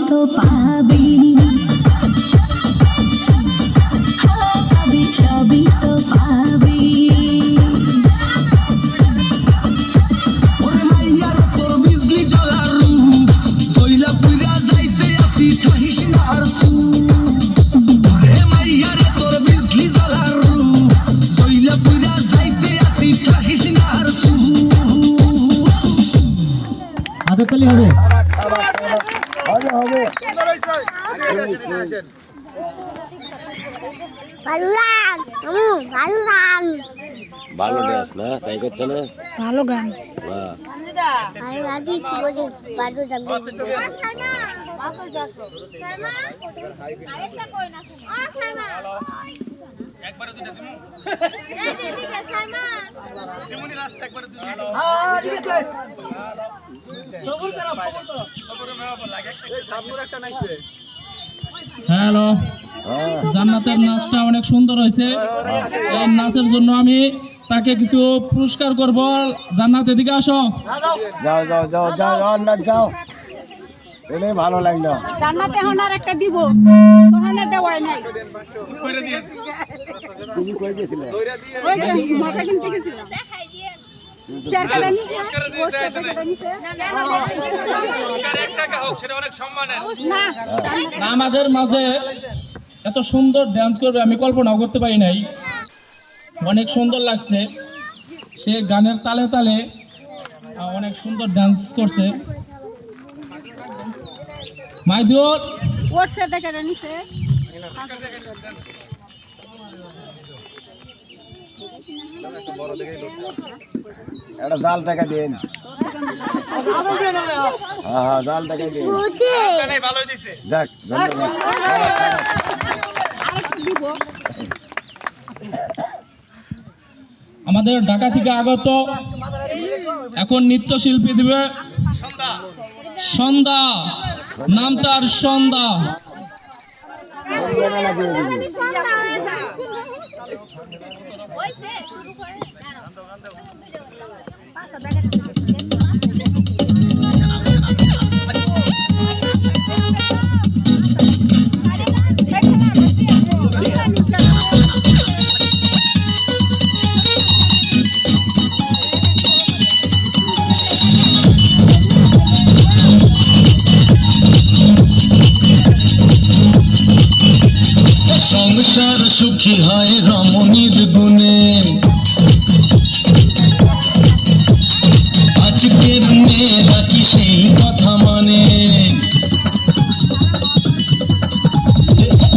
তো পাবি, সবই তো পাবি। হাততালি হবে। ভালো ড্যান্স না, তাই করছে না? ভালো গান। হ্যালো, জান্নাতের নাচটা অনেক সুন্দর হয়েছে। এই নাচের জন্য আমি তাকে কিছু পুরস্কার করব। জান্নাত এদিকে আসো। যাও যাও যাও যাও জান্নাত যাও, এটাই ভালো লাগলো। জান্নাত এখন আর একটা দিব, ওখানে দেওয়াই নাই। তুমি কই গেছিলে? ওই যে মাথা কিনতে গেছিলাম। শেয়ার করে নিছে, না, আমাদের মাঝে এত সুন্দর ডান্স করবে আমি কল্পনাও করতে পারি নাই। অনেক সুন্দর লাগছে, সে গানের তালে তালে অনেক সুন্দর ডান্স করছে। মাইদুর ওর সাথে করে নিছে। একটা জাল টাকা দিন। হ্যাঁ জাল টাকা দিন। যাক ধন্যবাদ। আমাদের ঢাকা থেকে আগত এখন নৃত্যশিল্পী দিবে সন্ধ্যা, নাম তার সন্ধ্যা। সংসার সুখী হয় রমণীর গুণে, আজকের মেয়েরা কি সেই কথা মানে?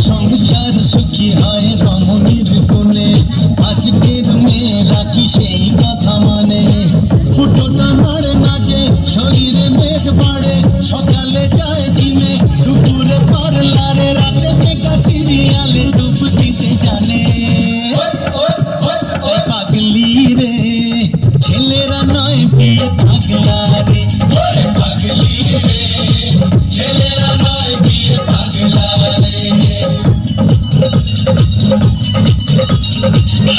সংসার সুখী হয় রমণীর গুণে, আজকের মেয়েরা কি সেই কথা মানে? ফুটোটা মারে নাচে, শরীরে মেঘ বাড়ে, সকালে যায় জিমে, দুপুরে পার্লারে, রাতে মেকা সিরিয়ালে ডুব দিতে জানে। পাগলি রে ছেলেরা নয় বিয়ে পাগলা রে, পাগলি রে ছেলেরা নয় বিয়ে পাগলা রে।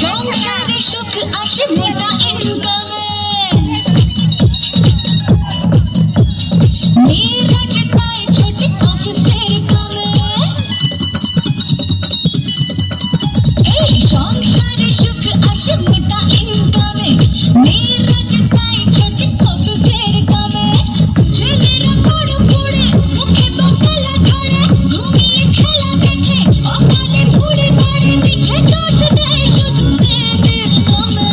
সংসারে সুখ আসে মোটা ইনকামে, মেয়েরা যে পায় ছোট অফিসের কামে। এই সংসারে সুখ আসে মোটা ইনকামে, মেয়েরা যে পায় ছোট অফিসের কামে। ছেলেরা বড় পড়ে মুখে বকালা ঝরে, ঘুমিয়ে খেলা দেখে অকালে ঘুরে বাড়ি, মিছে দোষ দেয় শুধু মেয়েদের নামে।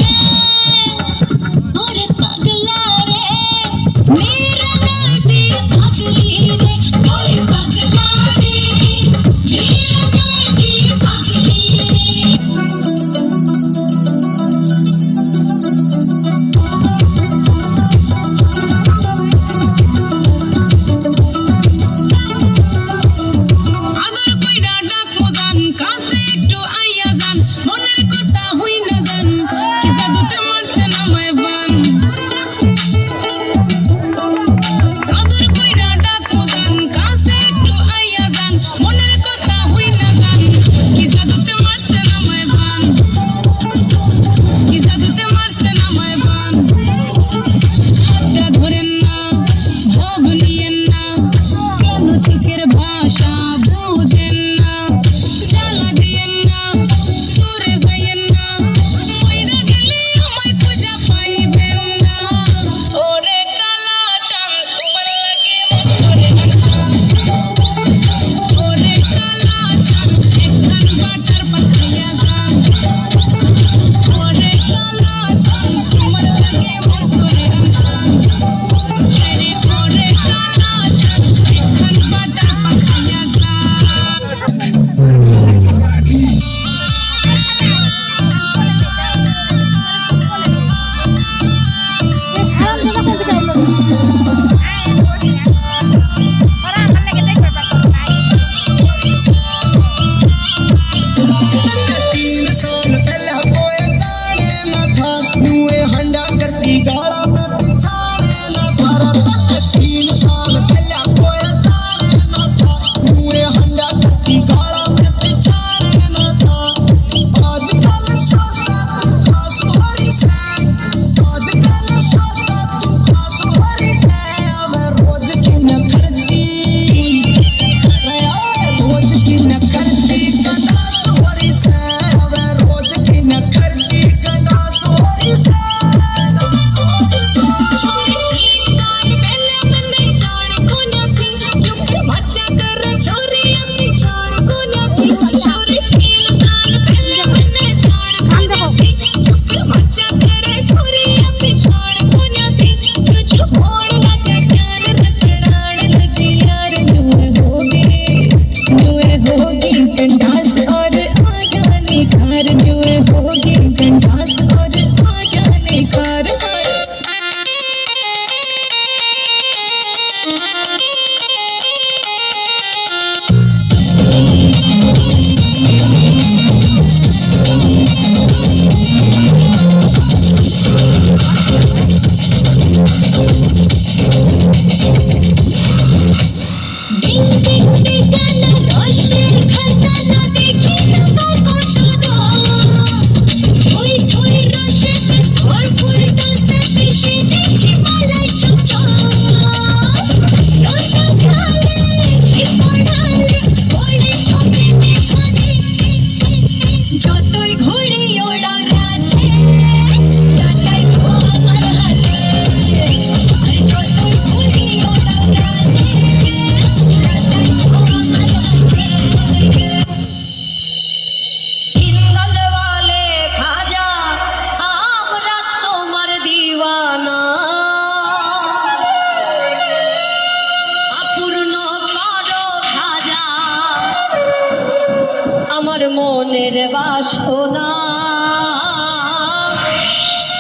আমার মনের বাসনা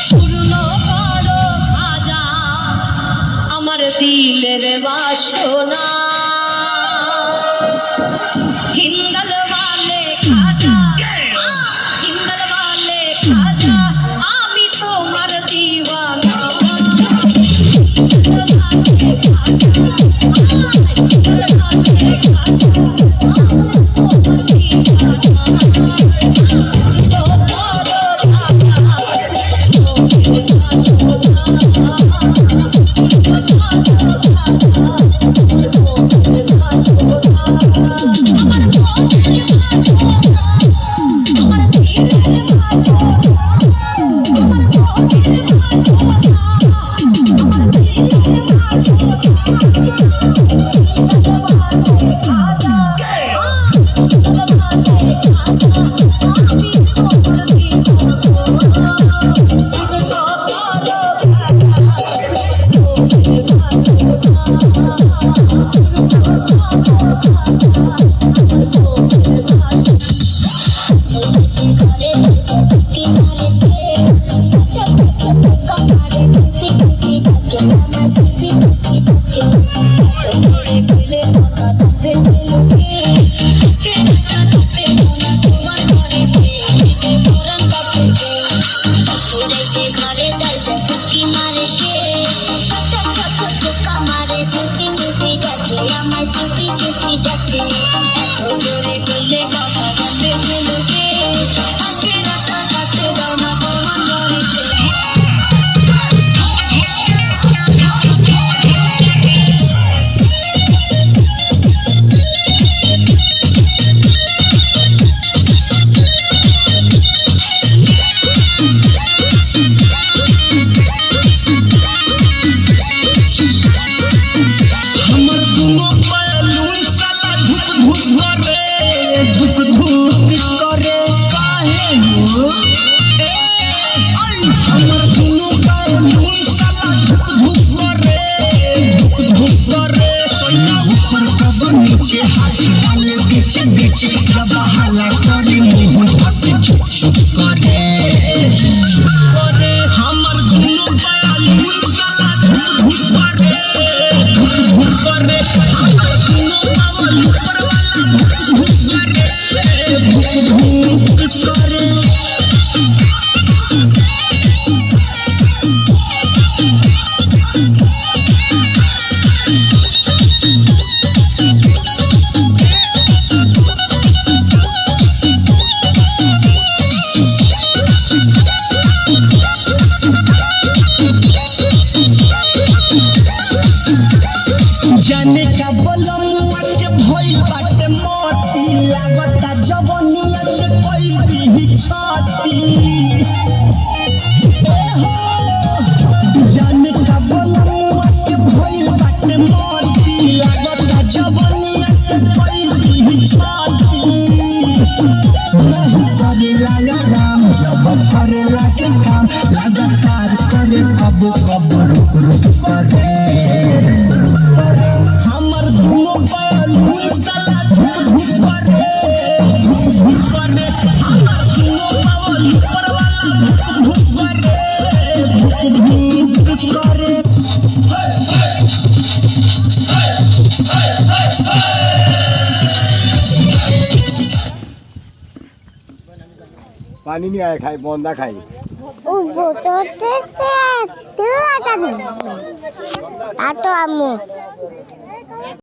পূর্ণ করো খাজা আমার দিলের বাসনা হিন্দল वाले খাজা হিন্দল वाले খাজা আমি তোমার দিওয়ানা আমার लाया राम जब करे लागे काम लगातार करे कब कब रुक रुक करे हमर दुनो पहलू साला धुक धुक करे धुक धुक करे हमर दुनो पहलू ऊपर वाला धुक धुक करे पानी नहीं आया खाई बंदा खाई Atau amu.